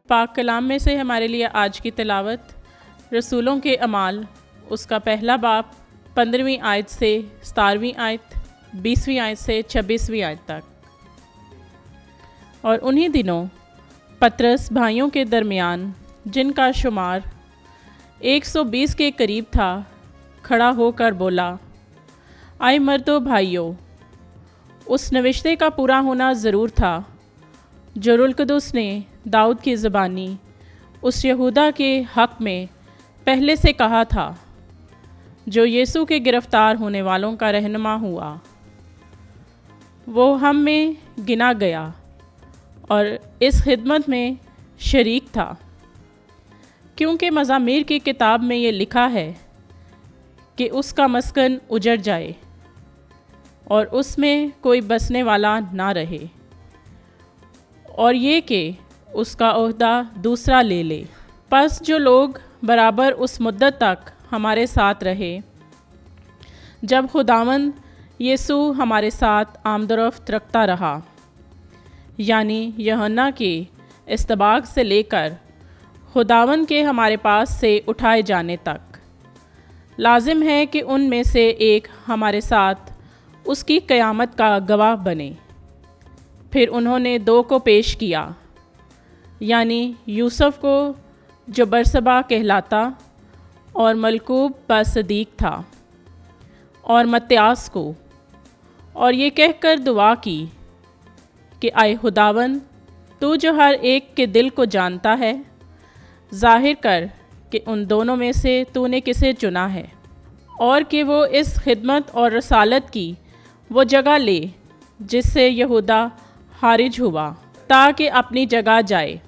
पाक कलाम में से हमारे लिए आज की तिलावत रसूलों के अमाल उसका पहला बाब 15वीं आयत से 17वीं आयत, 20वीं आयत से 26वीं आयत तक। और उन्हीं दिनों पतरस भाइयों के दरमियान, जिनका शुमार 120 के करीब था, खड़ा होकर बोला, आए मर्दो भाइयों, उस नविश्ते का पूरा होना ज़रूर था जो रूहुल कुद्दुस ने दाऊद की ज़बानी उस यहूदा के हक़ में पहले से कहा था जो यीशु के गिरफ़्तार होने वालों का रहनुमा हुआ। वो हम में गिना गया और इस खिदमत में शरीक था, क्योंकि मज़ामीर की किताब में ये लिखा है कि उसका मस्कन उजड़ जाए और उसमें कोई बसने वाला ना रहे, और ये कि उसका ओहदा दूसरा ले ले। बस जो लोग बराबर उस मुद्दत तक हमारे साथ रहे जब खुदावंद यीशु हमारे साथ आमदरफ्त रखता रहा, यानी यूहन्ना के इस्तबाग से लेकर खुदावंद के हमारे पास से उठाए जाने तक, लाजिम है कि उनमें से एक हमारे साथ उसकी क़यामत का गवाह बने। फिर उन्होंने दो को पेश किया, यानी यूसुफ को जो बरसबा कहलाता और मलकूब बसदीक था, और मत्यास को, और ये कहकर दुआ की कि आए खुदावंद, तू जो हर एक के दिल को जानता है, ज़ाहिर कर कि उन दोनों में से तूने किसे चुना है, और कि वो इस खिदमत और रसालत की वो जगह ले जिससे यहूदा खारिज हुआ, ताकि अपनी जगह जाए।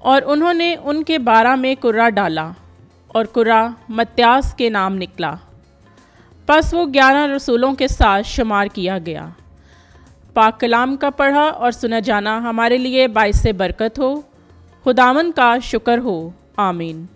और उन्होंने उनके 12 में कुर्रा डाला, और कुर्रा मत्यास के नाम निकला। बस वो 11 रसूलों के साथ शुमार किया गया। पाक कलाम का पढ़ा और सुना जाना हमारे लिए बाइस से बरकत हो। खुदावंद का शुक्र हो। आमीन।